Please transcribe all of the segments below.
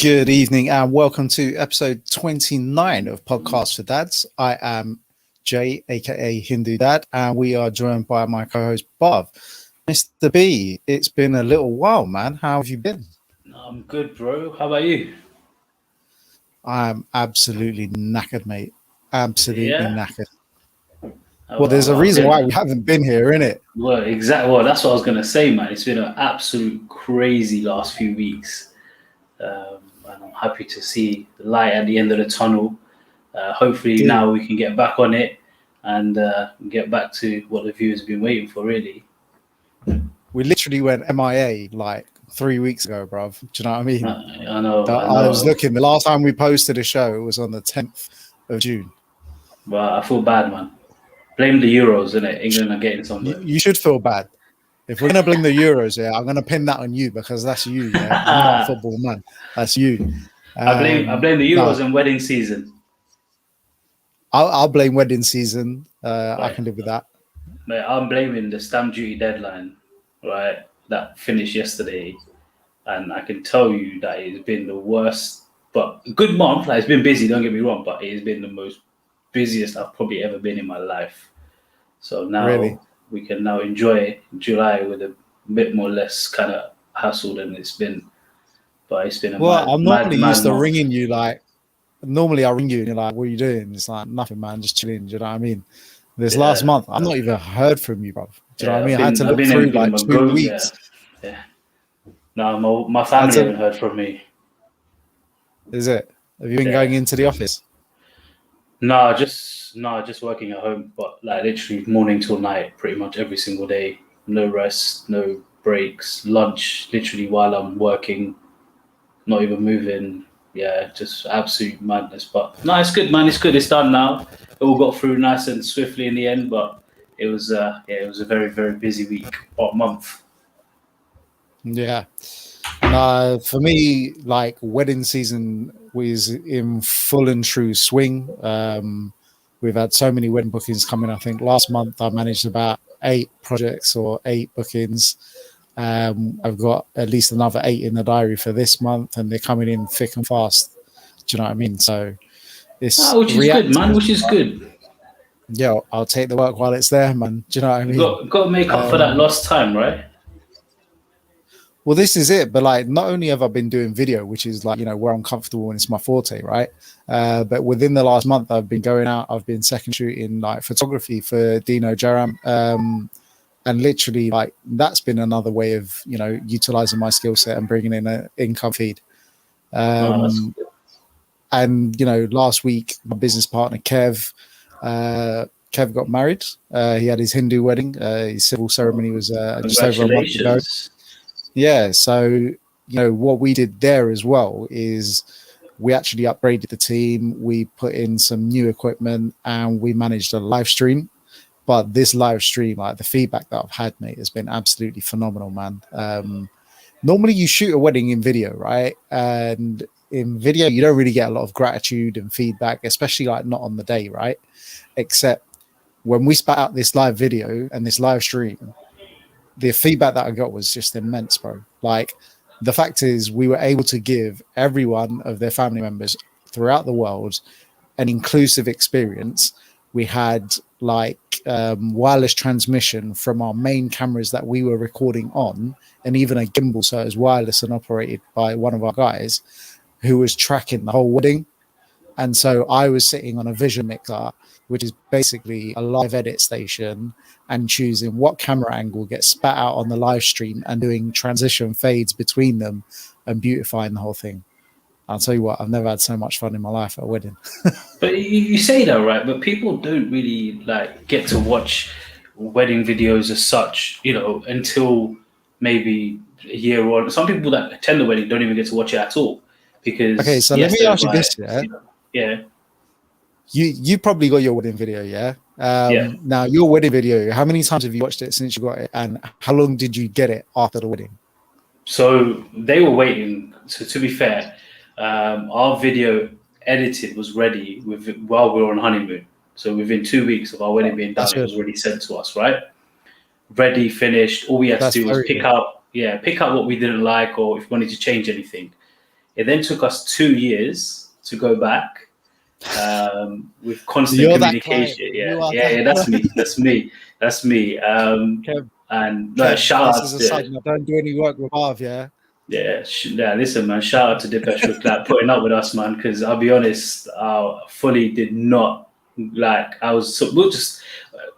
Good evening and welcome to episode 29 of Podcast for Dads. I am Jay, aka HinduDad, and we are joined by my co-host Bob. Mr. B, it's been a little while, man. How have you been? I'm good, bro. How about you? I'm absolutely knackered, mate. Absolutely knackered. Oh, Well, there's a reason why we haven't been here, innit? Well, exactly. Well, that's what I was gonna say, man. It's been an absolute crazy last few weeks, and I'm happy to see the light at the end of the tunnel. Hopefully, now we can get back on it and get back to what the viewers have been waiting for. Really, we literally went MIA like 3 weeks ago, bruv. Do you know what I mean? I know. I was looking. The last time we posted a show was on the 10th of June. But I feel bad, man. Blame the Euros, innit? England are getting somewhere. You should feel bad. If we're going to blame the Euros, I'm going to pin that on you because that's you. Yeah? I'm not a football man. That's you. I blame the Euros and wedding season. I'll blame wedding season. Right. I can live with that. Mate, I'm blaming the stamp duty deadline, right? That finished yesterday. And I can tell you that it's been the worst, but a good month. Like, it's been busy, don't get me wrong, but it's been the most busiest I've probably ever been in my life. So now we can now enjoy July with a bit more less kind of hassle than it's been. But it's been I'm normally used to ringing you like. Normally I ring you and you're like, "What are you doing?" It's like nothing, man, just chilling. Do you know what I mean? This last month, I've not even heard from you, bro. Do you know what I mean? I had to look through like 2 weeks. Yeah. No, my family haven't heard from me. Is it? Have you been going into the office? No, just working at home, but like literally morning till night, pretty much every single day. No rest, no breaks, lunch literally while I'm working, not even moving. Yeah, just absolute madness. But no, it's good, man. It's good. It's done now. It all got through nice and swiftly in the end, but it was a very, very busy week or month. Yeah. No, for me, like wedding season was in full and true swing. We've had so many wedding bookings coming. I think last month I managed about 8 projects or 8 bookings. I've got at least another 8 in the diary for this month, and they're coming in thick and fast. Do you know what I mean? So it's which is good, man. Which is good. Yeah, I'll take the work while it's there, man. Do you know what I mean? Got to make up for that lost time, right? Well, this is it. But like, not only have I been doing video, which is like, where I'm comfortable and it's my forte, right? But within the last month, I've been going out. I've been second shooting like photography for Dino Jaram. And literally, like, that's been another way of, utilizing my skill set and bringing in an income feed. And, last week, my business partner, Kev got married. He had his Hindu wedding. His civil ceremony was just over a month ago. Yeah. So, what we did there as well is we actually upgraded the team. We put in some new equipment and we managed a live stream. But this live stream, like the feedback that I've had, mate, has been absolutely phenomenal, man. Normally you shoot a wedding in video, right? And in video, you don't really get a lot of gratitude and feedback, especially like not on the day, right? Except when we spat out this live video and this live stream, the feedback that I got was just immense, bro. Like, the fact is we were able to give every one of their family members throughout the world an inclusive experience. We had like wireless transmission from our main cameras that we were recording on, and even a gimbal, so it was wireless and operated by one of our guys who was tracking the whole wedding. And so I was sitting on a vision mixer, which is basically a live edit station, and choosing what camera angle gets spat out on the live stream and doing transition fades between them and beautifying the whole thing. I'll tell you what, I've never had so much fun in my life at a wedding. But you say that, right? But people don't really like get to watch wedding videos as such, until maybe a year or some people that attend the wedding don't even get to watch it at all. Because let me ask you this, yeah. You probably got your wedding video, yeah? Now, your wedding video, how many times have you watched it since you got it? And how long did you get it after the wedding? So they were waiting. So to be fair, our video edited was ready while we were on honeymoon. So within 2 weeks of our wedding being done, it was already sent to us, right? Ready, finished. All we had to do was pick out what we didn't like, or if we wanted to change anything. It then took us 2 years to go back with constant You're that client. communication. You are Yeah, that that's me. That's me. Kev, And no, Kev, shout this out is a to side note. Don't do any work with Harv, yeah? yeah. Listen, man. Shout out to Dipesh for like putting up with us, man. Because I'll be honest, I fully did not like. I was so we'll just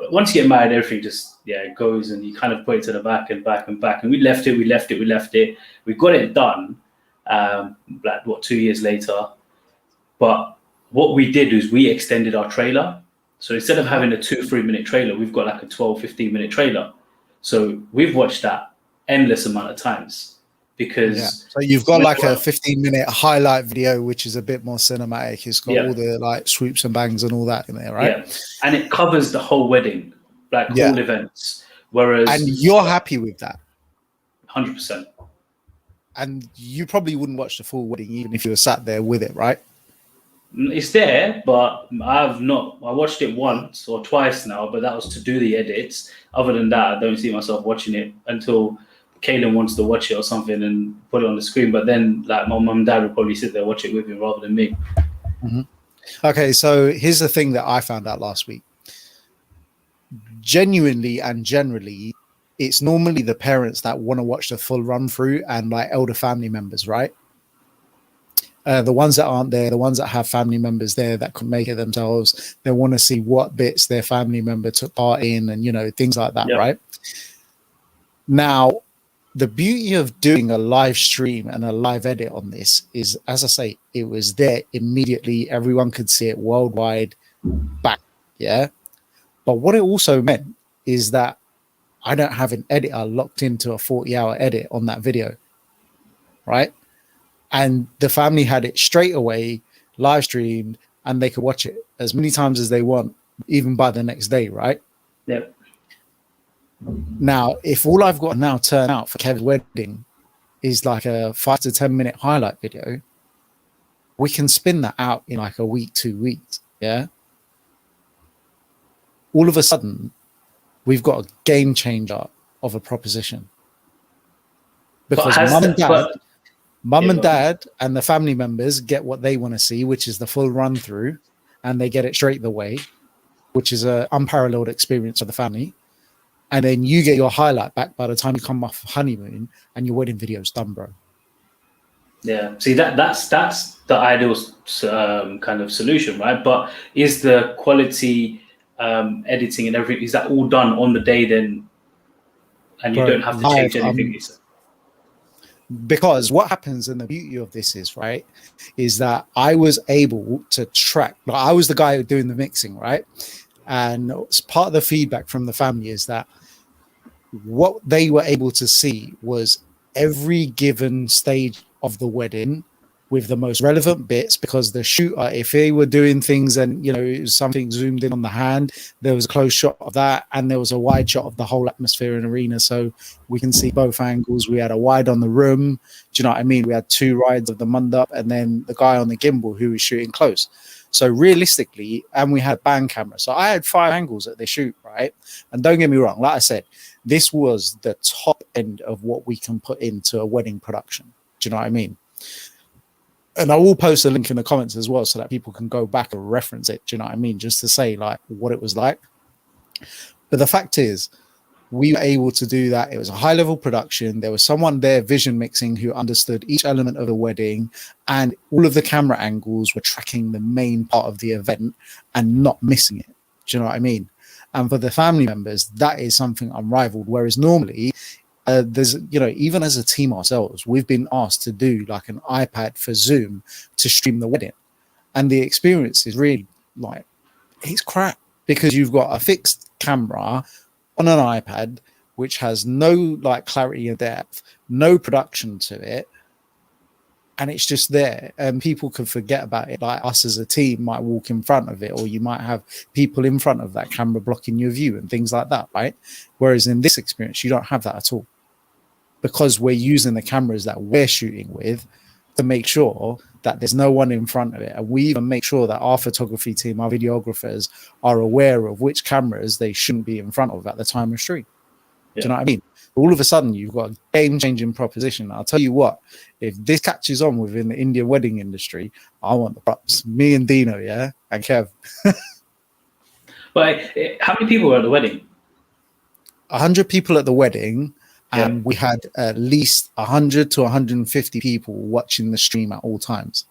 once you get married, everything just it goes, and you kind of put it to the back and back and back. And we left it. We got it done. Like what 2 years later, but what we did is we extended our trailer. So instead of having a 2-3 minute trailer, we've got like a 12-15 minute trailer. So we've watched that endless amount of times because so you've got like a 15-minute highlight video, which is a bit more cinematic. It's got all the like swoops and bangs and all that in there, right? Yeah, and it covers the whole wedding, like whole events. Whereas, and you're happy with that, 100%. And you probably wouldn't watch the full wedding even if you were sat there with it, right? It's there, but I watched it once or twice now, but that was to do the edits. Other than that, I don't see myself watching it until Kaylin wants to watch it or something and put it on the screen. But then, like, my mum and dad would probably sit there watch it with him rather than me. Mm-hmm. Okay, so here's the thing that I found out last week. Genuinely and generally, it's normally the parents that want to watch the full run through and like elder family members, right? The ones that aren't there, the ones that have family members there that could make it themselves, they want to see what bits their family member took part in and, things like that, right? Now, the beauty of doing a live stream and a live edit on this is, as I say, it was there immediately. Everyone could see it worldwide. Back, yeah. But what it also meant is that I don't have an editor locked into a 40-hour edit on that video, right? And the family had it straight away, live streamed, and they could watch it as many times as they want, even by the next day, right? Yep. Now, if all I've got to now turn out for Kev's wedding is like a 5 to 10 minute highlight video, we can spin that out in like a week, 2 weeks, yeah? All of a sudden, we've got a game changer of a proposition. Because Mum and dad and the family members get what they want to see, which is the full run through, and they get it straight away, which is an unparalleled experience for the family. And then you get your highlight back by the time you come off honeymoon and your wedding video's done, bro. Yeah, see that's the ideal kind of solution, right? But is the quality editing and everything, is that all done on the day then, and you don't have to change anything? Because what happens, and the beauty of this is, right, is that I was able to track, like I was the guy doing the mixing, right? And part of the feedback from the family is that what they were able to see was every given stage of the wedding with the most relevant bits, because the shooter, if they were doing things and it was something zoomed in on the hand, there was a close shot of that, and there was a wide shot of the whole atmosphere and arena, so we can see both angles. We had a wide on the room, do you know what I mean? We had 2 rides of the mandap, and then the guy on the gimbal who was shooting close. So realistically, and we had band camera, so I had 5 angles that they shoot, right? And don't get me wrong, like I said, this was the top end of what we can put into a wedding production. Do you know what I mean? And I will post a link in the comments as well so that people can go back and reference it. Do you know what I mean? Just to say like what it was like. But the fact is, we were able to do that. It was a high level production. There was someone there vision mixing who understood each element of the wedding, and all of the camera angles were tracking the main part of the event and not missing it. Do you know what I mean? And for the family members, that is something unrivaled. Whereas normally, there's, even as a team ourselves, we've been asked to do like an iPad for Zoom to stream the wedding. And the experience is really like, it's crap, because you've got a fixed camera on an iPad, which has no like clarity and depth, no production to it. And it's just there, and people can forget about it. Like us as a team might walk in front of it, or you might have people in front of that camera blocking your view and things like that, right? Whereas in this experience, you don't have that at all, because we're using the cameras that we're shooting with to make sure that there's no one in front of it. And we even make sure that our photography team, our videographers, are aware of which cameras they shouldn't be in front of at the time of stream. Do you know what I mean? All of a sudden, you've got a game-changing proposition. I'll tell you what, if this catches on within the Indian wedding industry, I want the props. Me and Dino, yeah, and Kev. But how many people were at the wedding? 100 people at the wedding, and Yeah. we had at least 100 to 150 people watching the stream at all times.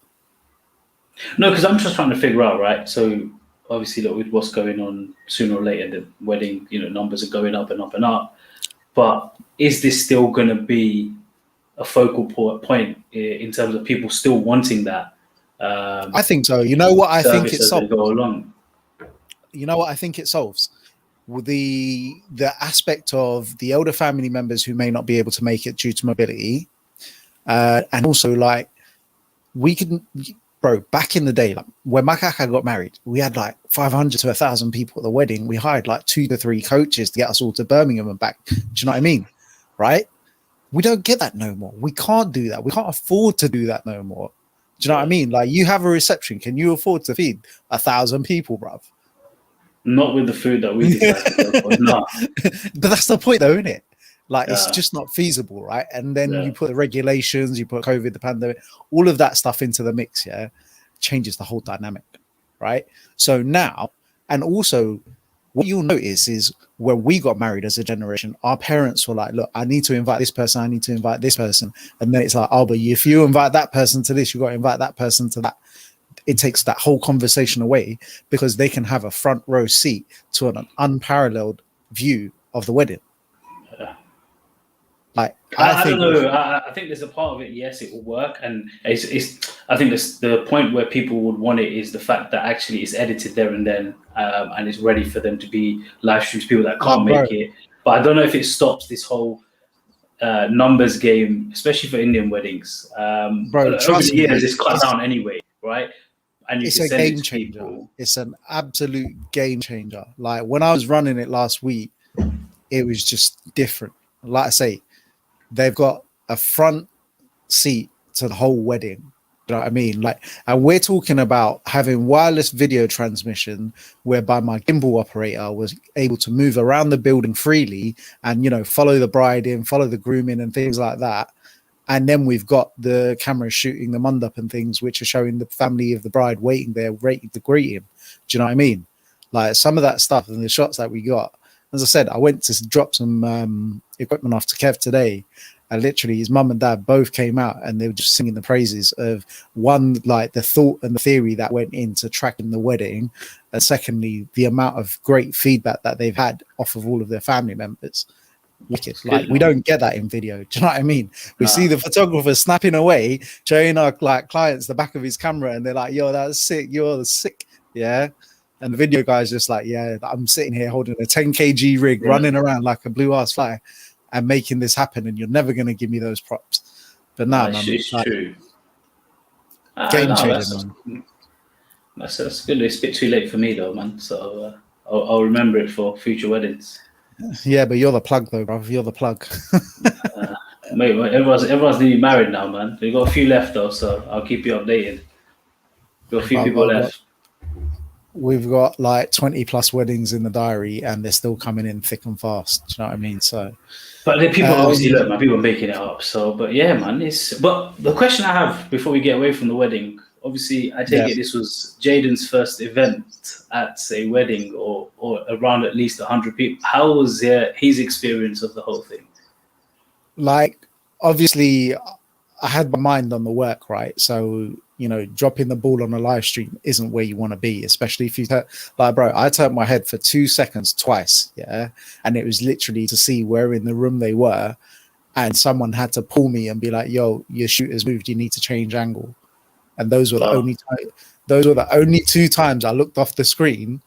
No, because I'm just trying to figure out, right? So obviously, look, with what's going on, sooner or later, the wedding, numbers are going up and up and up. But is this still going to be a focal point in terms of people still wanting that? I think so. You know what I think it solves? Go along. You know what I think it solves? The aspect of the elder family members who may not be able to make it due to mobility, and also like we can, bro. Back in the day, like when my kaka got married, we had like 500 to 1,000 people at the wedding. We hired like 2 to 3 coaches to get us all to Birmingham and back. Do you know what I mean? Right? We don't get that no more. We can't do that. We can't afford to do that no more. Do you know what I mean? Like you have a reception. Can you afford to feed 1,000 people, bruv? Not with the food that we decide. No. But that's the point, though, isn't it? Like it's just not feasible, right? And then you put the regulations, you put COVID, the pandemic, all of that stuff into the mix. Yeah, changes the whole dynamic, right? So now, and also, what you'll notice is when we got married as a generation, our parents were like, "Look, I need to invite this person. I need to invite this person," and then it's like, "Oh, but if you invite that person to this, you got to invite that person to that." It takes that whole conversation away because they can have a front row seat to an unparalleled view of the wedding. Like I don't know. I think there's a part of it. Yes, it will work, and it's. I think the point where people would want it is the fact that actually it's edited there and then, and it's ready for them to be live streams. People that can't make it, but I don't know if it stops this whole numbers game, especially for Indian weddings. Bro, trust me, it's cut down anyway, right? And it's a game changer. It's an absolute game changer. Like when I was running it last week, it was just different. Like I say, they've got a front seat to the whole wedding. You know what I mean? Like, and we're talking about having wireless video transmission whereby my gimbal operator was able to move around the building freely and, follow the bride in, follow the groom in and things like that. And then we've got the cameras shooting the mandap and things, which are showing the family of the bride waiting there, waiting to greet him. Do you know what I mean? Like some of that stuff and the shots that we got. As I said, I went to drop some equipment off to Kev today, and literally his mum and dad both came out and they were just singing the praises of one, like the thought and the theory that went into tracking the wedding, and secondly, the amount of great feedback that they've had off of all of their family members. Wicked. Like we don't get that in video. Do you know what I mean? We see the photographer snapping away, showing our clients the back of his camera, and they're like, "Yo, that's sick. You're sick." Yeah. And the video guy's just like, "Yeah, I'm sitting here holding a 10 kg rig, running around like a blue ass fly, and making this happen, and you're never gonna give me those props." But nah, man, it's like, true. Game changer, man. That's good. It's a bit too late for me though, man. So I'll remember it for future weddings. Yeah, but you're the plug though, bro. You're the plug. Mate, everyone's nearly married now, man. We've got a few left though, so I'll keep you updated. We've got a few people left. We've got like 20 plus weddings in the diary, and they're still coming in thick and fast. Do you know what I mean? So, but the people obviously look, man. People are making it up. So, but yeah, man. But the question I have before we get away from the wedding. Obviously, I take it this was Jaden's first event at a wedding or around at least 100 people. How was his experience of the whole thing? Like, obviously, I had my mind on the work, right? So, dropping the ball on a live stream isn't where you want to be, especially if you like, bro, I turned my head for 2 seconds twice, yeah? And it was literally to see where in the room they were. And someone had to pull me and be like, "Yo, your shooter's moved. You need to change angle." And those were the only 2 times I looked off the screen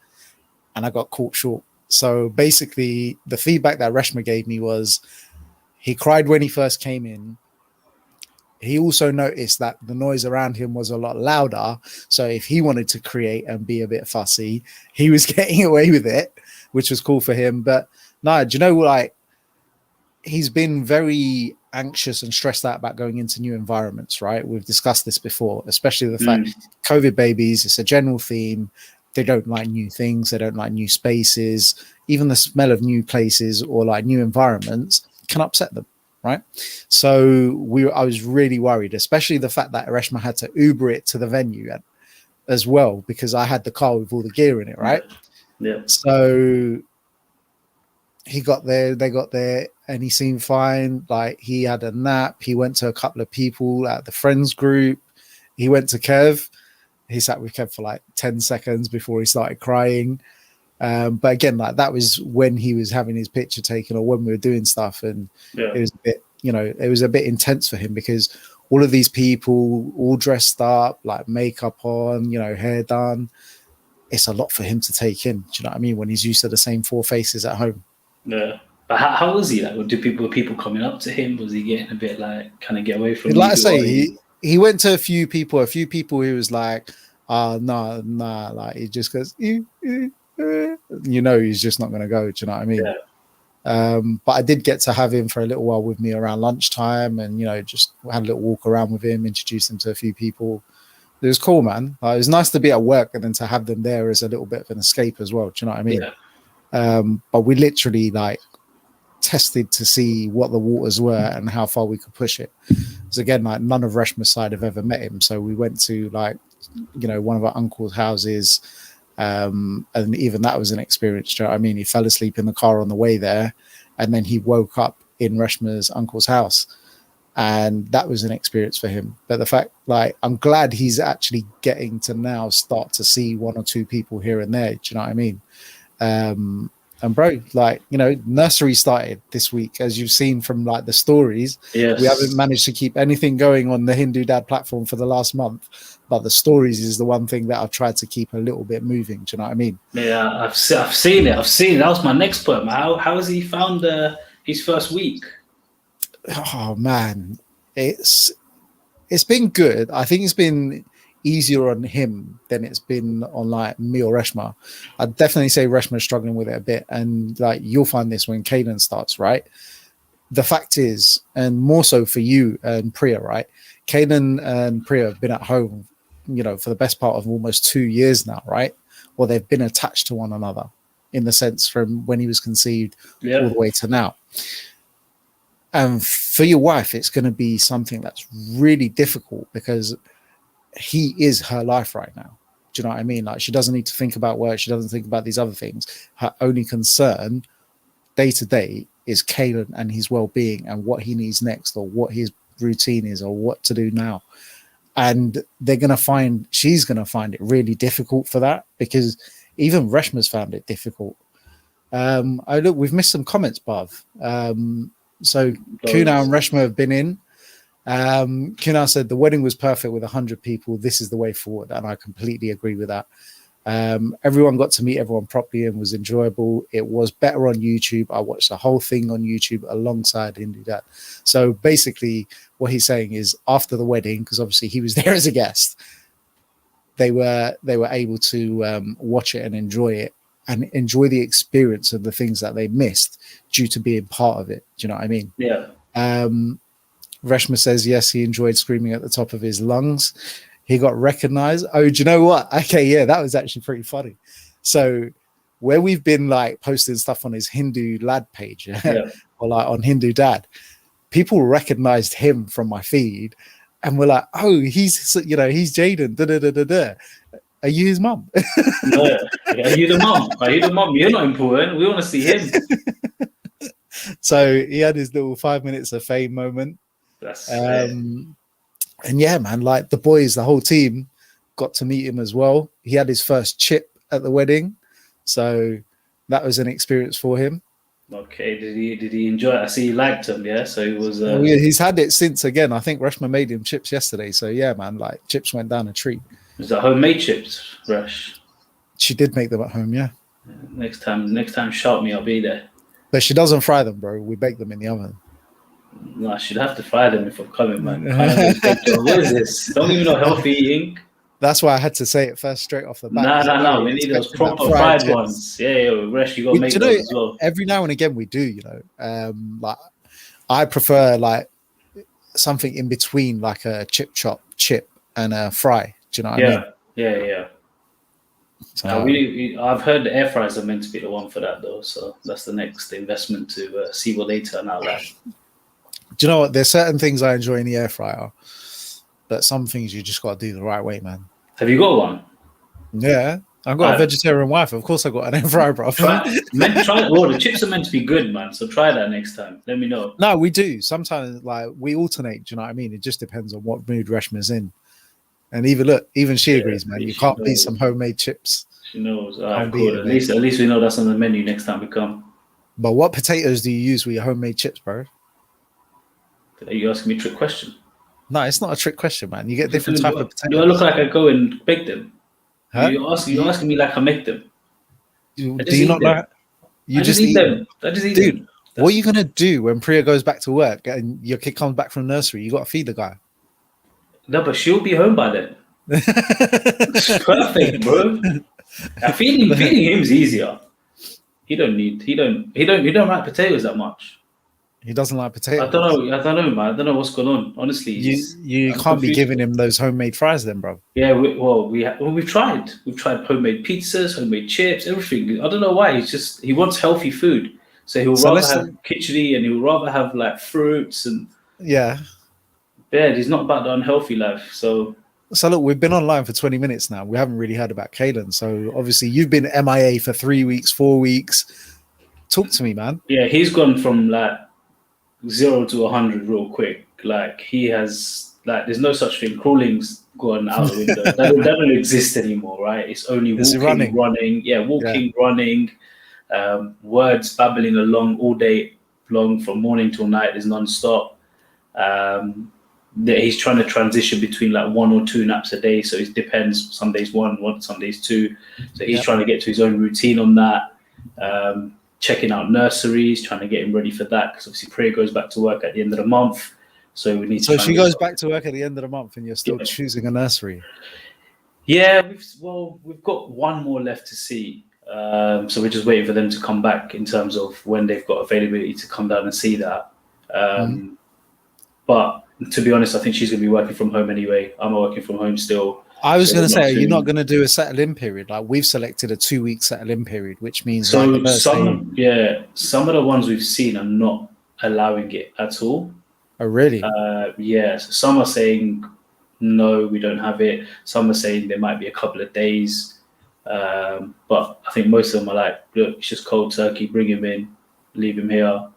and I got caught short. So basically the feedback that Reshma gave me was he cried when he first came in. He also noticed that the noise around him was a lot louder. So if he wanted to create and be a bit fussy, he was getting away with it, which was cool for him. But no, do you know, like, he's been very anxious and stressed out about going into new environments, right? We've discussed this before, especially the fact COVID babies, it's a general theme. They don't like new things. They don't like new spaces, even the smell of new places or like new environments. can upset them, right? So I was really worried, especially the fact that Reshma had to Uber it to the venue as well, because I had the car with all the gear in it, right? Yeah. So he got there, they got there, and he seemed fine. Like, he had a nap. He went to a couple of people at the friends group. He went to Kev. He sat with Kev for like 10 seconds before he started crying. But again, like, that was when he was having his picture taken, or when we were doing stuff, and it was a bit, it was a bit intense for him, because all of these people all dressed up, like makeup on, hair done. It's a lot for him to take in. Do you know what I mean? When he's used to the same four faces at home. Yeah. But how was he? Like, were people coming up to him? Was he getting a bit like, kind of get away from Like you? I say, he went to a few people he was like, nah, like, he just goes, he's just not going to go. Do you know what I mean? Yeah. But I did get to have him for a little while with me around lunchtime, and just had a little walk around with him, introduced him to a few people. It was cool, man. It was nice to be at work and then to have them there as a little bit of an escape as well. Do you know what I mean? Yeah. But we literally like tested to see what the waters were and how far we could push it. Because again, like, none of Reshma's side have ever met him, so we went to like, one of our uncle's houses, and even that was an experience. Do you know what I mean? He fell asleep in the car on the way there, and then he woke up in Reshma's uncle's house, and that was an experience for him. But the fact, like, I'm glad he's actually getting to now start to see one or two people here and there. Do you know what I mean? And bro, like, nursery started this week, as you've seen from like the stories. Yes. We haven't managed to keep anything going on the HinduDad platform for the last month, but the stories is the one thing that I've tried to keep a little bit moving. Do you know what I mean? Yeah, I've seen it. That was my next point. How has he found his first week? Oh man, it's been good. I think it's been easier on him than it's been on like me or Reshma. I'd definitely say Reshma's struggling with it a bit, and like, you'll find this when Kaden starts, right? The fact is, and more so for you and Priya, right? Kaden and Priya have been at home, for the best part of almost 2 years now, right? Well, they've been attached to one another, in the sense from when he was conceived all the way to now. And for your wife, it's going to be something that's really difficult, because he is her life right now. Do you know what I mean? Like, she doesn't need to think about work. She doesn't think about these other things. Her only concern day to day is Kalen and his well-being, and what he needs next, or what his routine is, or what to do now. And she's going to find it really difficult for that, because even Reshma's found it difficult. Look, we've missed some comments, Bav. So Kuna and Reshma have been in. Kuna said the wedding was perfect with 100 people. This is the way forward, and I completely agree with that. Everyone got to meet everyone properly and was enjoyable. It was better on YouTube. I watched the whole thing on YouTube alongside HinduDad. So basically, what he's saying is, after the wedding, because obviously he was there as a guest, they were able to watch it and enjoy the experience of the things that they missed due to being part of it. Do you know what I mean? Yeah. Reshma says, yes, he enjoyed screaming at the top of his lungs. He got recognized. Oh, do you know what? Okay, yeah, that was actually pretty funny. So where we've been like posting stuff on his HinduDad page, or like on HinduDad, people recognized him from my feed, and we're like, oh, he's Jaden. Da, da, da, da, da. Are you his mum? No. Are you the mum? Are you the mum? You're not important. We want to see him. So he had his little 5 minutes of fame moment. That's and yeah, man, like, the boys, the whole team got to meet him as well. He had his first chip at the wedding, so that was an experience for him. Okay, did he enjoy it? I see he liked them, yeah. So he was. Yeah, he's had it since. Again, I think Reshma made him chips yesterday. So yeah, man, like, chips went down a treat. Was that homemade chips, Resh? She did make them at home, yeah. Next time, shout me. I'll be there. But she doesn't fry them, bro. We bake them in the oven. No, I should have to fry them if I'm coming, man. What is this? Don't even know healthy eating. That's why I had to say it first, straight off the bat. No. We need those proper fried ones. Yeah, Resh, you got to make those as well. Every now and again we do, like, I prefer like something in between, like a chip and a fry. Do you know what I mean? Yeah. So, I've heard the air fryers are meant to be the one for that though, so that's the next investment to see what they turn out like. do you know what? There's certain things I enjoy in the air fryer, but some things you just got to do the right way, man. Have you got one? Yeah, I've got a vegetarian wife. Of course, I got an air fryer, bro. Try. Well, the chips are meant to be good, man. So try that next time. Let me know. No, we do. Sometimes, like, we alternate. Do you know what I mean? It just depends on what mood Reshma's in. And even she agrees, man. You can't beat some homemade chips. She knows. All right, cool. At least we know that's on the menu next time we come. But what potatoes do you use with your homemade chips, bro? Are you asking me a trick question? No, it's not a trick question, man. You get different type of potatoes. Do I look like I go and bake them? Huh? You're asking me like I make them. Do you not know? You just eat them. I just eat Dude, them. what are you gonna do when Priya goes back to work and your kid comes back from nursery? You got to feed the guy. No, but she'll be home by then. Perfect, bro. Feeding him's easier. He don't like potatoes that much. He doesn't like potatoes. I don't know, man. I don't know what's going on. Honestly, you can't be giving him those homemade fries, then, bro. Yeah, we've tried. We've tried homemade pizzas, homemade chips, everything. I don't know why. He wants healthy food, so he'll rather have khichdi and he'll rather have like fruits and yeah. He's not about the unhealthy life. So look, we've been online for 20 minutes now. We haven't really heard about Caden. So obviously, you've been MIA for 3 weeks, 4 weeks. Talk to me, man. Yeah, he's gone from like 0 to 100 real quick. Like he has, like, there's no such thing. Crawling's gone out the window. that don't exist anymore, right? It's only walking, running. Yeah, running. Words babbling along all day long from morning till night is non-stop. He's trying to transition between like 1 or 2 naps a day, so it depends. Some days 1, some days 2. So he's trying to get to his own routine on that. Checking out nurseries, trying to get him ready for that, because obviously Priya goes back to work at the end of the month, so we need to. So she goes back to work at the end of the month, and you're still choosing a nursery. Yeah, we've got one more left to see, so we're just waiting for them to come back in terms of when they've got availability to come down and see that. But to be honest, I think she's going to be working from home anyway. I'm working from home still. I was going to say, you're not going to do a settle-in period. Like, we've selected a 2-week settle-in period, which means some of the ones we've seen are not allowing it at all. Oh, really? Yes. Some are saying no, we don't have it. Some are saying there might be a couple of days, but I think most of them are like, look, it's just cold turkey. Bring him in, leave him here.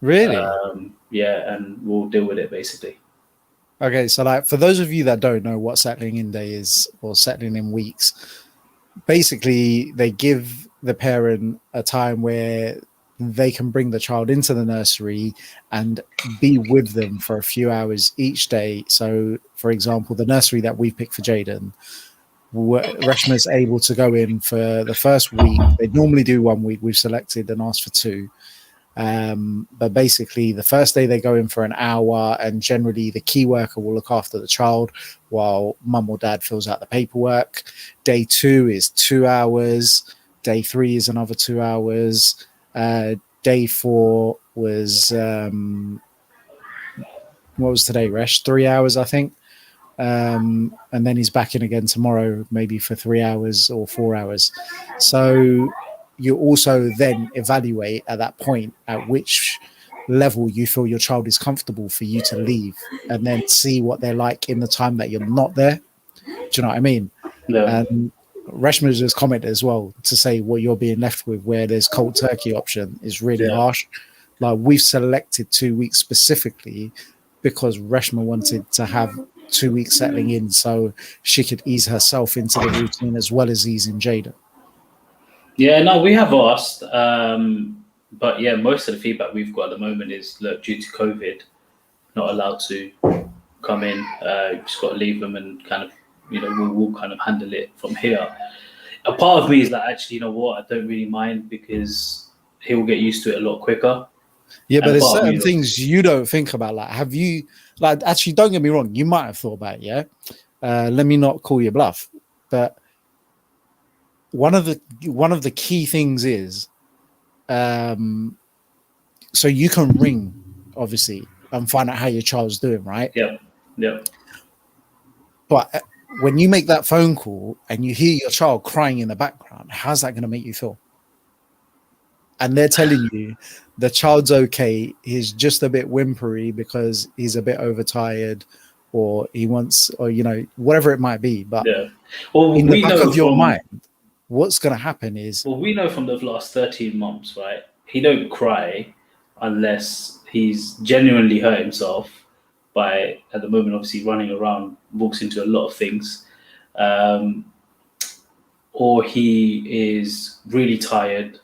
Really? And we'll deal with it basically. Okay, so like for those of you that don't know what settling in day is, or settling in weeks, basically they give the parent a time where they can bring the child into the nursery and be with them for a few hours each day. So, for example, the nursery that we picked for Jaden, Reshma's able to go in for the first week. They normally do 1 week. We've selected and asked for 2. But basically the first day they go in for an hour, and generally the key worker will look after the child while mum or dad fills out the paperwork. Day 2 is 2 hours. Day 3 is another 2 hours. Day 4 was what was today, Resh? 3 hours, I think. And then he's back in again tomorrow, maybe for 3 hours or 4 hours. So you also then evaluate at that point at which level you feel your child is comfortable for you to leave, and then see what they're like in the time that you're not there. Do you know what I mean? Yeah. And Reshma just commented as well to say what you're being left with, where there's cold turkey option, is really harsh. Like, we've selected 2 weeks specifically because Reshma wanted to have 2 weeks settling in so she could ease herself into the routine as well as easing Jada. Yeah, no, we have asked, but yeah, most of the feedback we've got at the moment is, look, due to COVID, not allowed to come in. Just got to leave them and kind of, we'll kind of handle it from here. A part of me is like, actually, you know what? I don't really mind because he'll get used to it a lot quicker. Yeah, but there's certain things you don't think about. Like, have you, like, actually, don't get me wrong, you might have thought about it, yeah? Let me not call you bluff, but one of the key things is, so you can ring, obviously, and find out how your child's doing, right? Yeah. But when you make that phone call and you hear your child crying in the background, how's that going to make you feel? And they're telling you the child's okay, he's just a bit whimpery because he's a bit overtired, or he wants, or whatever it might be. But in the back of your mind, what's going to happen is, well, we know from the last 13 months, right? He don't cry unless he's genuinely hurt himself by, at the moment, obviously running around, walks into a lot of things, or he is really tired,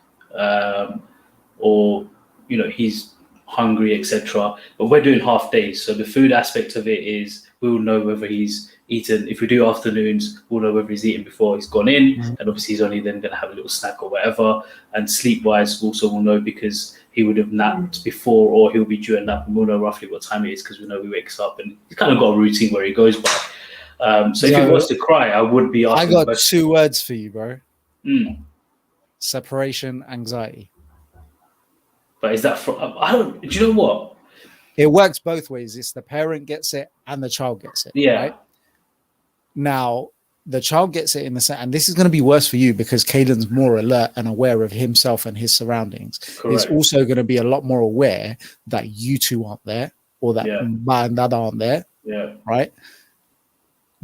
or he's hungry, etc. But we're doing half days, so the food aspect of it is we'll know whether he's eaten. If we do afternoons, we'll know whether he's eaten before he's gone in, and obviously he's only then going to have a little snack or whatever. And sleep wise, also we'll know because he would have napped before, or he'll be due a nap, and we'll know roughly what time it is because we know he wakes up, and he's kind of got a routine where he goes by. So if he was to cry, I would be asking. I got 2 words for you, bro. Separation anxiety. But is that from? I don't. Do you know what? It works both ways. It's the parent gets it and the child gets it. Yeah. Right? Now the child gets it in the sense, and this is going to be worse for you because Caden's more alert and aware of himself and his surroundings. Correct. He's also going to be a lot more aware that you two aren't there, or that Ma and Dad aren't there. Yeah. Right.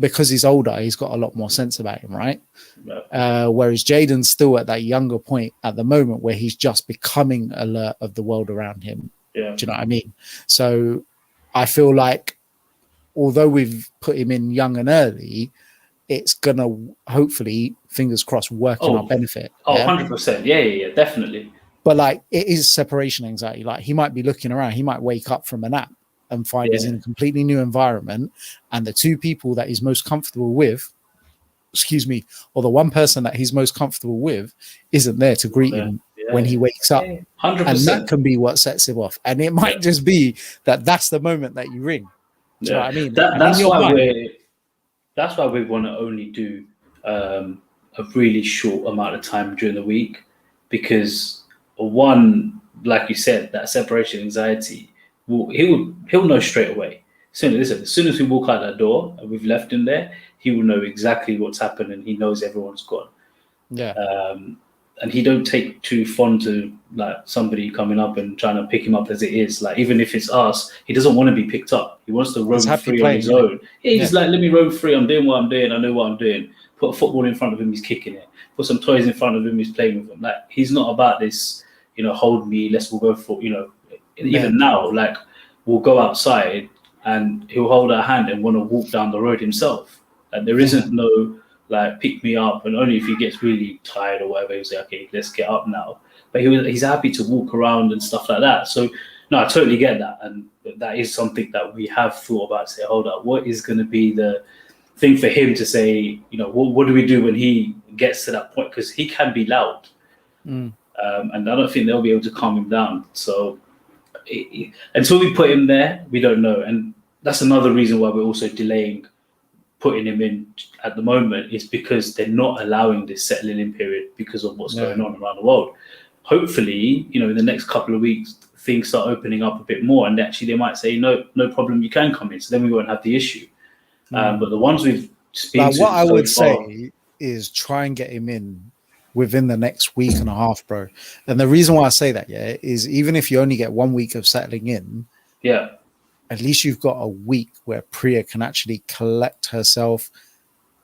Because he's older, he's got a lot more sense about him, right? Yeah. Whereas Jaden's still at that younger point at the moment where he's just becoming alert of the world around him. Yeah. Do you know what I mean? So I feel like although we've put him in young and early, it's going to hopefully, fingers crossed, work in our benefit. Oh, 100%. Yeah, definitely. But like, it is separation anxiety. Like, he might be looking around, he might wake up from a nap and find he's in a completely new environment, and the 2 people that he's most comfortable with, or the one person that he's most comfortable with isn't there to greet him when he wakes up. 100%. And that can be what sets him off. And it might just be that that's the moment that you ring. Do you know what I mean? That's why we want to only do a really short amount of time during the week, because one, like you said, that separation anxiety, he'll know straight away. As soon as we walk out that door and we've left him there, he will know exactly what's happened, and he knows everyone's gone. Yeah. And he don't take too fond to like somebody coming up and trying to pick him up as it is. Like, even if it's us, he doesn't want to be picked up. He wants to roam free on his own. Yeah, he's like, let me roam free. I'm doing what I'm doing. I know what I'm doing. Put a football in front of him, he's kicking it. Put some toys in front of him, he's playing with them. Like, he's not about this, hold me, we'll go for, even now, like, we'll go outside and he'll hold our hand and want to walk down the road himself. And there isn't no, like, pick me up, and only if he gets really tired or whatever, he'll say, okay, let's get up now. But he's happy to walk around and stuff like that. So, no, I totally get that. And that is something that we have thought about, say, hold up, what is going to be the thing for him to say, what do we do when he gets to that point? Because he can be loud. And I don't think they'll be able to calm him down. So until we put him there, we don't know. And that's another reason why we're also delaying putting him in at the moment, is because they're not allowing this settling in period because of what's going on around the world. Hopefully, in the next couple of weeks, things start opening up a bit more, and actually they might say, no problem, you can come in. So then we won't have the issue. But the ones we've been to, what I would say is try and get him in within the next week and a half, bro. And the reason why I say that, is even if you only get 1 week of settling in, at least you've got a week where Priya can actually collect herself,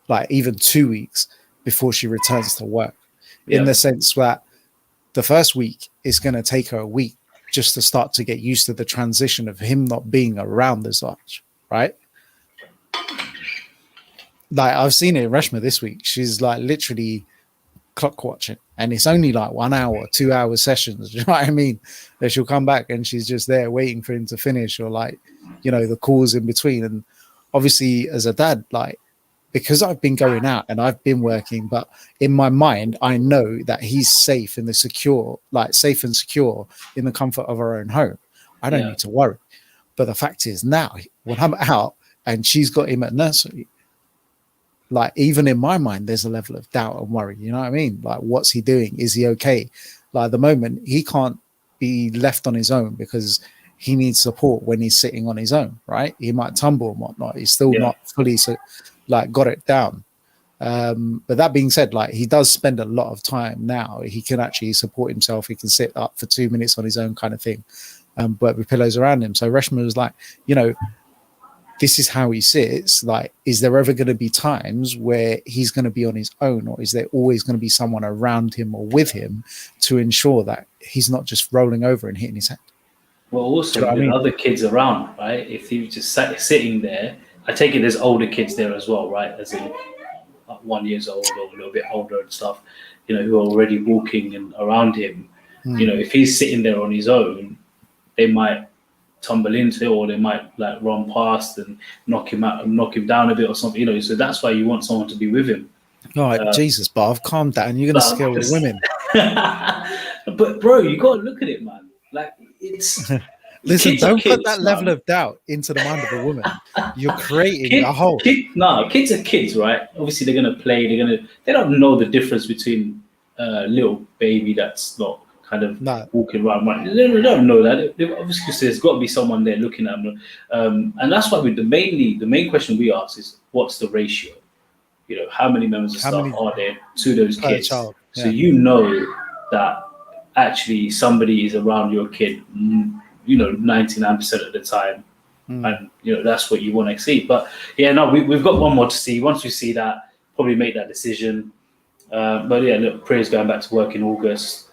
like even 2 weeks before she returns to work. In the sense that the first week is going to take her a week just to start to get used to the transition of him not being around as much, right? Like, I've seen it in Reshma this week. She's like literally clock watching, and it's only like 1 hour, 2 hour sessions. Do you know what I mean? That she'll come back and she's just there waiting for him to finish, or like, the calls in between. And obviously, as a dad, like, because I've been going out and I've been working, but in my mind, I know that he's safe and secure in the comfort of our own home. I don't need to worry. But the fact is, now when I'm out and she's got him at nursery, like, even in my mind, there's a level of doubt and worry. You know what I mean? Like, what's he doing? Is he okay? Like, at the moment, he can't be left on his own because he needs support when he's sitting on his own, right? He might tumble and whatnot. He's still not fully like got it down. But that being said, like he does spend a lot of time now. He can actually support himself. He can sit up for 2 minutes on his own, kind of thing, but with pillows around him. So Reshma was like, you know, this is how he sits. Like, is there ever going to be times where he's going to be on his own, or is there always going to be someone around him or with him to ensure that he's not just rolling over and hitting his head? Well, also with other kids around, right? If he was just sitting there, I take it there's older kids there as well, right? As in 1 year old or a little bit older and stuff, you know, who are already walking and around him. You know, if he's sitting there on his own, they might tumble into it, or they might like run past and knock him down a bit or something, you know. So that's why you want someone to be with him. All right, Jesus, Bob, calm down. You're gonna scare all the women. But bro, you gotta look at it, man. Like, it's listen, don't put that level of doubt into the mind of a woman. You're creating a hole. Kids are kids, right? Obviously they're gonna play, they don't know the difference between a little baby that's not kind of walking around. They don't know that. Obviously, there's got to be someone there looking at them, and that's why the main question we ask is, what's the ratio? You know, how many members of staff are there to those kids? Child. So you know that actually somebody is around your kid, you know, 99% of the time, and you know that's what you want to see. But yeah, no, we've got one more to see. Once we see that, probably make that decision. But yeah, look, Priya's going back to work in August.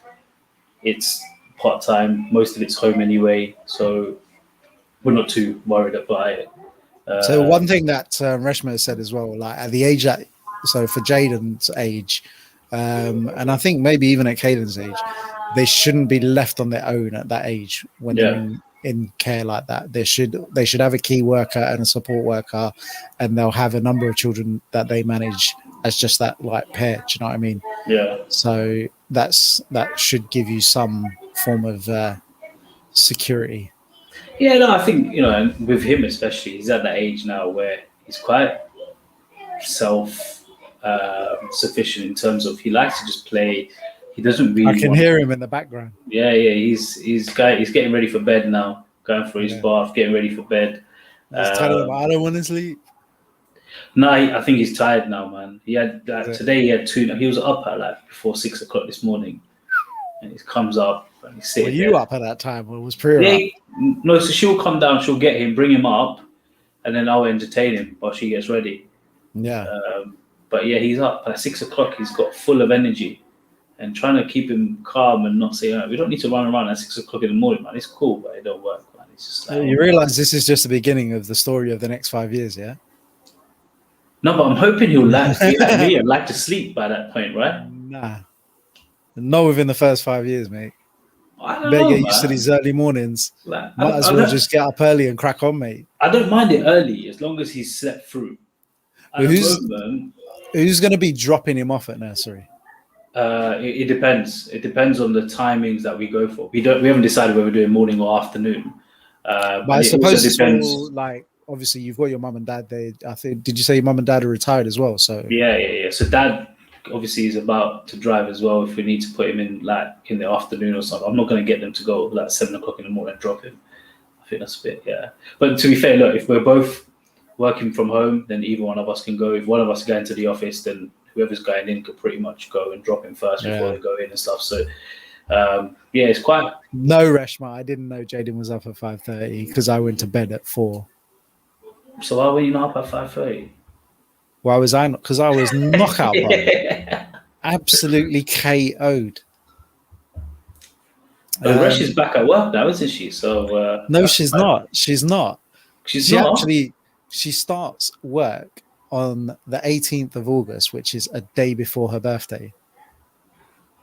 It's part-time, most of it's home anyway, so we're not too worried about it. So one thing that Reshma said as well, like at the age that, so for Jaden's age, and I think maybe even at Caden's age, they shouldn't be left on their own at that age when they're in care like that. They should have a key worker and a support worker, and they'll have a number of children that they manage as just that like pair. Do you know what I mean? Yeah. So that should give you some form of security. Yeah, no, I think, you know, and with him especially, he's at that age now where he's quite self-sufficient in terms of he likes to just play. He doesn't really. I can hear him in the background. Yeah. He's getting ready for bed now, going for his bath, getting ready for bed. He's telling him, I don't want to sleep. No, I think he's tired now, man. He had today. He had two. He was up at like before 6 o'clock this morning, and he comes up and he's sitting. Were you up at that time, or was Priya up? No, so she'll come down. She'll get him, bring him up, and then I'll entertain him while she gets ready. Yeah. But yeah, he's up at 6 o'clock. He's got full of energy, and trying to keep him calm and not say, we don't need to run around at 6 o'clock in the morning, man. It's cool, but it don't work, man. It's just like, you realize this is just the beginning of the story of the next 5 years, yeah? No, but I'm hoping he'll like me and like to sleep by that point, right? Nah. Not within the first 5 years, mate. I don't know, get used to these early mornings. Might as well just get up early and crack on, mate. I don't mind it early as long as he's slept through. Who's going to be dropping him off at nursery? It depends. It depends on the timings that we go for. We haven't decided whether we're doing morning or afternoon. But I suppose it's all, like, obviously you've got your mum and dad. I think, did you say your mum and dad are retired as well? So yeah. So dad obviously is about to drive as well. If we need to put him in like in the afternoon or something, I'm not going to get them to go like 7 o'clock in the morning and drop him. I think that's a bit But to be fair, look, if we're both working from home, then either one of us can go. If one of us is going to the office, then whoever's going in could pretty much go and drop him first before they go in and stuff. So it's quite. No, Reshma, I didn't know Jaden was up at 5:30 because I went to bed at 4. So why were you not up at 5:30? Why was I not? Because I was knockout, bro. Absolutely KO'd. Resh is back at work now, isn't she? So no, she's not. She's not. She starts work on the 18th of August, which is a day before her birthday.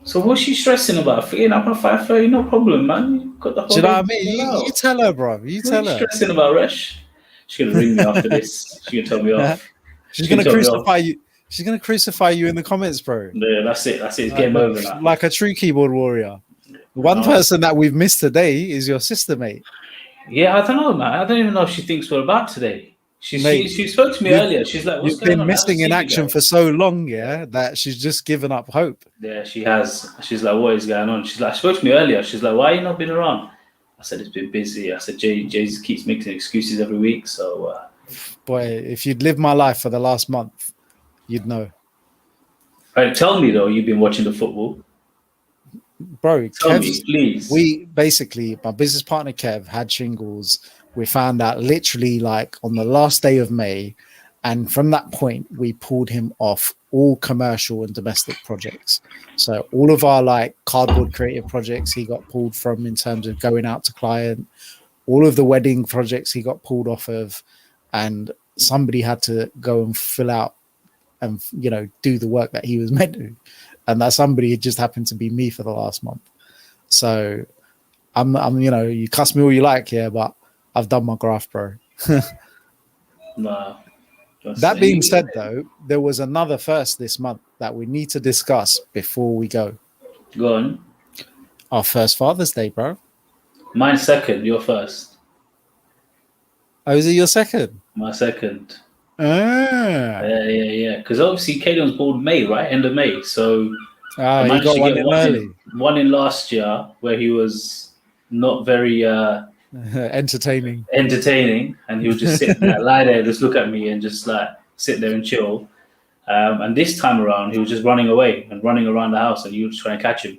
So what's she stressing about? Getting up at 5:30, no problem, man. You got the whole. Do you know what I mean? You tell her, bro. You tell her. Stressing about Resh? She's gonna ring me after this. She's gonna tell me off. She's gonna crucify you. She's gonna crucify you in the comments, bro. Yeah, that's it. It's game over now. Like a true keyboard warrior. One person that we've missed today is your sister, mate. Yeah, I don't know, man. I don't even know if she thinks we're about today. She spoke to me earlier. She's like, "What's going on?" You've been missing in action for so long, that she's just given up hope. Yeah, she has. She's like, "What is going on?" She's like, she spoke to me earlier. She's like, "Why you not been around?" I said, "It's been busy." I said, "Jay keeps making excuses every week, so Boy, if you'd lived my life for the last month, you'd know. Right, tell me though, you've been watching the football. Bro, Tell me, please. we basically, my business partner Kev had shingles. We found out literally like on the last day of May. And from that point, we pulled him off all commercial and domestic projects. So all of our like cardboard creative projects he got pulled from in terms of going out to client. All of the wedding projects he got pulled off of. And somebody had to go and fill out and, you know, do the work that he was meant to. And that somebody just happened to be me for the last month. So I'm, you know, you cuss me all you like here, but I've done my graft, bro. Nah. That being said, though, there was another first this month that we need to discuss before we go. Go on. Our first Father's Day, bro. Mine's second, your first. Oh, is it your second? My second. Ah. Yeah. Because obviously Caden's born May, right? End of May. So I he managed got to one get in early. One in last year where he was not very entertaining, and he would just sit there, lie there, just look at me and just like sit there and chill. And this time around, he was just running away and running around the house, and you were just trying to catch him.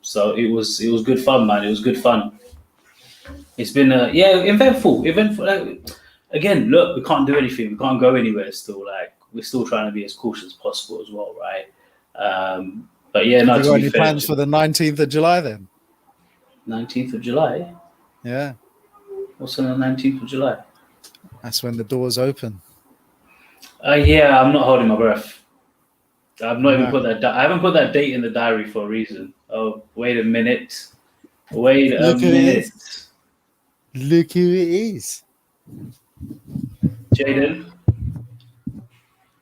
So it was good fun, man. It was good fun. It's been eventful. Like, again, look, we can't do anything. We can't go anywhere. Still, like we're still trying to be as cautious as possible as well, right? But yeah, have you got any plans for the 19th of July then? 19th of July. Yeah. What's on the 19th of July? That's when the doors open. Yeah, I'm not holding my breath. I've not even put that. I haven't put that date in the diary for a reason. Oh, wait a minute. Wait a minute. Look who it is. Jaden.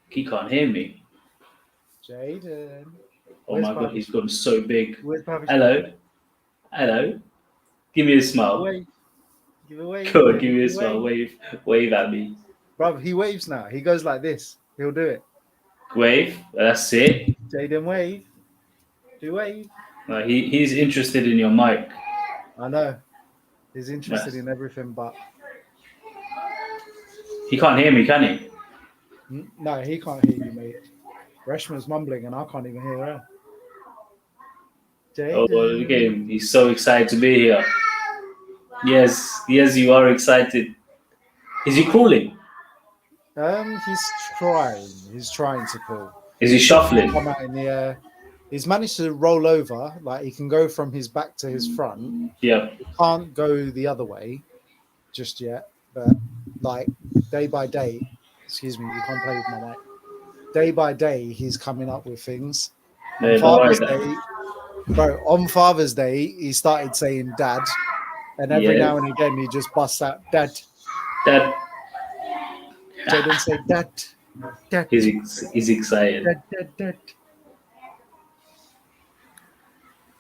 He can't hear me. Jaden. Oh my God, he's gotten so big. Hello. Hello. Give me a smile. Give a wave. Go on, give me a smile. Wave at me. Bro, he waves now. He goes like this. He'll do it. Wave. That's it. Jaden, wave. Do wave. No, he's interested in your mic. I know. He's interested in everything, but he can't hear me, can he? No, he can't hear you, mate. Reshma's mumbling, and I can't even hear her. Jaden. Oh, look at him. He's so excited to be here. Yes, you are excited. Is he crawling? He's trying to crawl. Is he shuffling? Come out in the air. He's managed to roll over. Like he can go from his back to his front. Yeah. He can't go the other way just yet. But like day by day, excuse me, you can't play with my mic. Day by day, he's coming up with things. On Father's Day, he started saying "Dad," and every now and again, he just busts out "Dad." Dad. Jaden say "Dad." Dad. He's excited. Dad.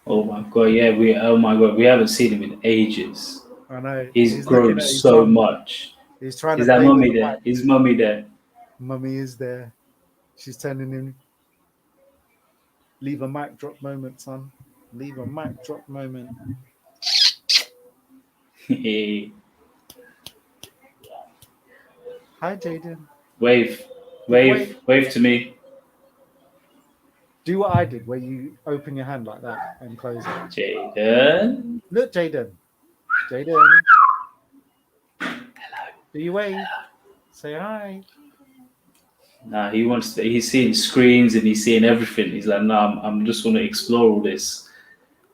Oh my God! Yeah, we haven't seen him in ages. I know. He's grown so much. He's trying to. Is that mommy there? Mic. Is mommy there? Mummy is there. She's telling him, "Leave a mic drop moment, son. Leave a mic drop moment." Hi, Jaden. Wave to me. Do what I did, where you open your hand like that and close it. Jaden. Look, Jaden. Hello. Do you wave? Say hi. Nah, he's seeing screens and he's seeing everything. He's like, nah, I'm just want to explore all this.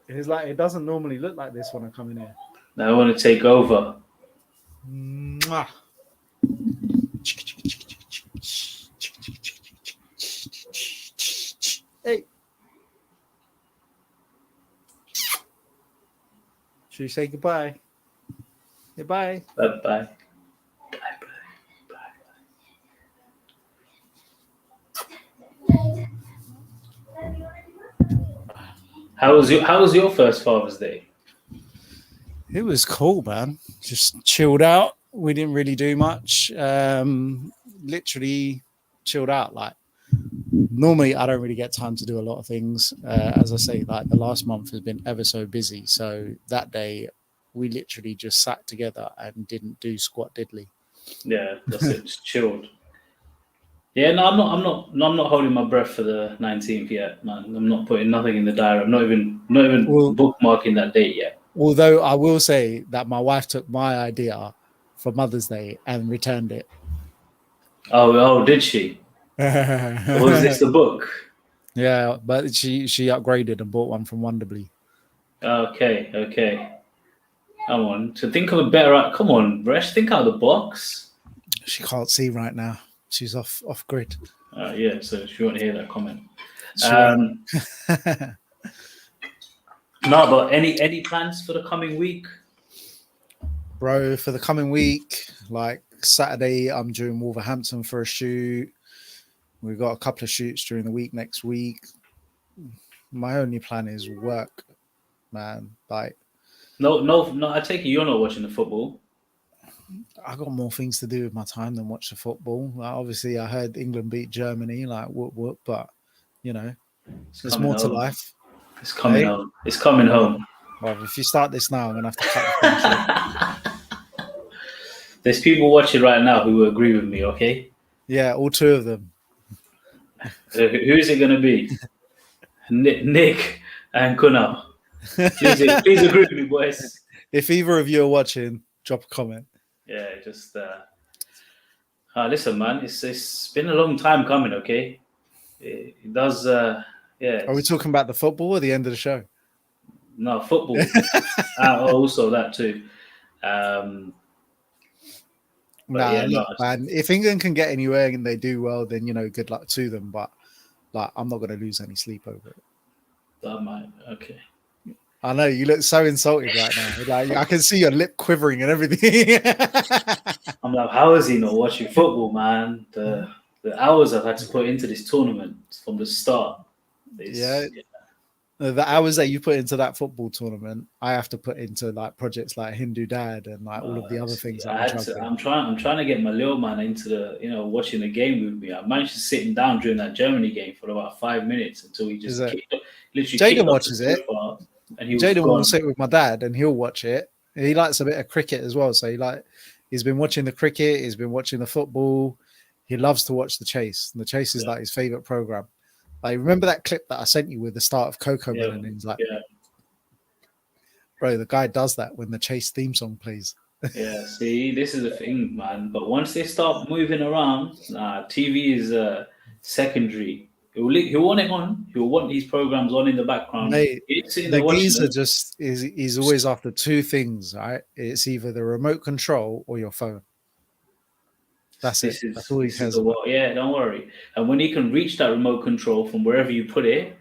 He's like, it doesn't normally look like this when I come in here. Now I want to take over. Mwah. Hey. Should we say goodbye? Goodbye. Bye. How was your first Father's Day? It was cool, man. Just chilled out. We didn't really do much. Literally chilled out. Like normally, I don't really get time to do a lot of things. As I say, like the last month has been ever so busy. So that day, we literally just sat together and didn't do squat diddly. Yeah, that's it. Just chilled. Yeah, no, I'm not holding my breath for the 19th yet, man. I'm not putting nothing in the diary. I'm not even Well, bookmarking that date yet. although I will say that my wife took my idea for Mother's Day and returned it. Oh, did she? Was this the book? Yeah, but she upgraded and bought one from Wonderbly. Okay. Come on. To think of a better. Come on, Resh. Think out of the box. She can't see right now. She's off grid. Yeah. So she won't hear that comment. Sure. No, but any plans for the coming week? Bro, for the coming week, like Saturday, I'm doing Wolverhampton for a shoot. We've got a couple of shoots during the week next week. My only plan is work, man. Like, No. I take it you're not watching the football. I got more things to do with my time than watch the football. Like, obviously, I heard England beat Germany, like whoop, but there's more to life. It's coming home. It's coming home. Well, if you start this now, I'm gonna have to cut the thing short. There's people watching right now who agree with me. Okay. Yeah, all two of them. Who's it gonna be? Nick and Kunal. Please agree with me, boys. If either of you are watching, drop a comment. Yeah, just listen, man. It's been a long time coming. Okay, it does. Yeah. Are we talking about the football or the end of the show? No, football. Also that too. Look, man. If England can get anywhere and they do well, then good luck to them. But like, I'm not going to lose any sleep over it. That might. Okay. I know you look so insulted right now. Like, I can see your lip quivering and everything. I'm like, how is he not watching football, man? The hours I've had to put into this tournament from the start. The hours that you put into that football tournament, I have to put into like projects like HinduDad and like all of the other things. I'm trying to get my little man into the watching the game with me. I managed to sit him down during that Germany game for about 5 minutes until he just Jaden watches it. And Jaden will sit with my dad and he'll watch it. He likes a bit of cricket as well, so he's been watching the cricket. He's been watching the football. He loves to watch The Chase. The Chase is like his favorite program. Like, remember that clip that I sent you with the start of Coco Man? And he's like, bro, the guy does that when the Chase theme song plays. Yeah, see, this is the thing, man. But once they start moving around, TV is secondary. He'll want it on. He'll want these programs on in the background. Mate, the geezer he's always after two things, right? It's either the remote control or your phone. That's all he cares about. Yeah, don't worry. And when he can reach that remote control from wherever you put it,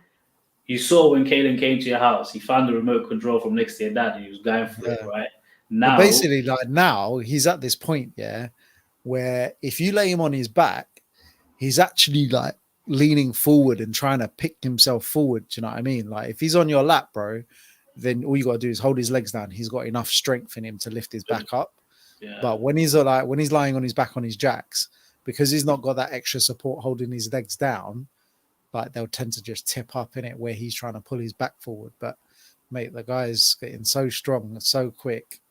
you saw when Caden came to your house, he found the remote control from next to your dad and he was going for it, right? Now, but basically, like now, he's at this point, where if you lay him on his back, he's actually like leaning forward and trying to pick himself forward. Do you know what I mean? Like, if he's on your lap, bro, then all you got to do is hold his legs down. He's got enough strength in him to lift his back up. Yeah. But when he's lying on his back on his jacks, because he's not got that extra support holding his legs down, like they'll tend to just tip up in it where he's trying to pull his back forward. But mate, the guy's getting so strong and so quick.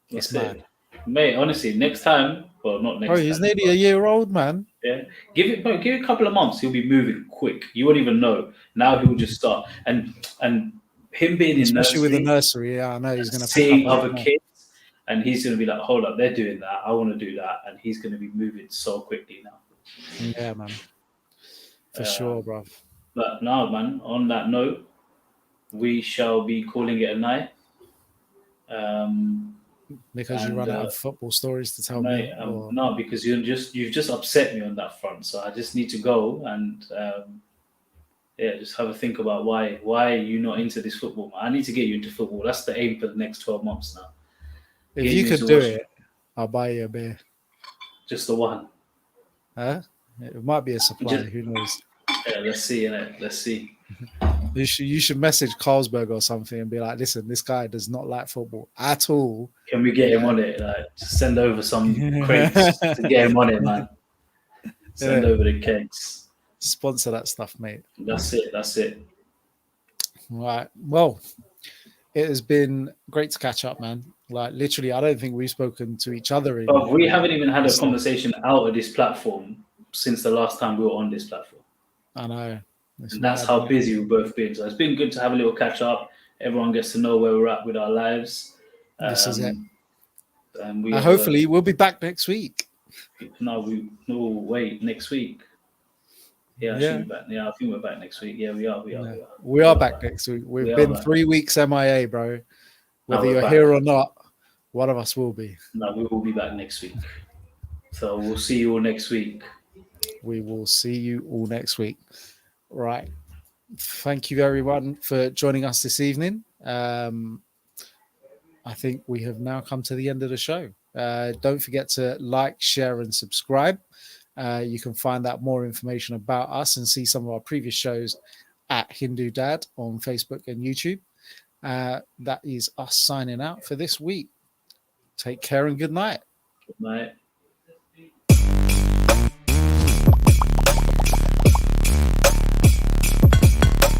It's mad. Mate, honestly, next time, well, not next time. Bro, he's nearly a year old, man. Yeah. Give it a couple of months, he'll be moving quick. You won't even know. Now he'll just start. And him being in nursery, with the nursery, I know he's going to see other kids. And he's going to be like, hold up, they're doing that. I want to do that. And he's going to be moving so quickly now. Yeah, man. For sure, bro. But now, man, on that note, we shall be calling it a night. Because you run out of football stories to tell me? No, because you've just upset me on that front. So I just need to go and just have a think about why are you not into this football, man? I need to get you into football. That's the aim for the next 12 months now. If you could do it, I'll buy you a beer. Just the one. Huh? It might be a supply. Who knows? Yeah, let's see. Let's see. You should message Carlsberg or something and be like, listen, this guy does not like football at all. Can we get him on it? Like, just send over some crates to get him on it, man. Send over the cakes. Sponsor that stuff, mate. That's it. Right. Well, it has been great to catch up, man. Like literally, I don't think we've spoken to each other But we haven't even had a so, conversation out of this platform since the last time we were on this platform. I know. It's And that's mad, how isn't it? busy we've both been. So it's been good to have a little catch up. Everyone gets to know where we're at with our lives. This is it. And we have hopefully, we'll be back next week. wait, next week. Yeah, I should be back. Yeah, I think we're back next week. Yeah, we are. We are back next week. We've been 3 weeks MIA, bro. Whether you're here or not, one of us will be. No, we will be back next week. So we'll see you all next week. We will see you all next week. Right. Thank you, everyone, for joining us this evening. I think we have now come to the end of the show. Don't forget to like, share, and subscribe. You can find out more information about us and see some of our previous shows at HinduDad on Facebook and YouTube. That is us signing out for this week. Take care and good night. Good night.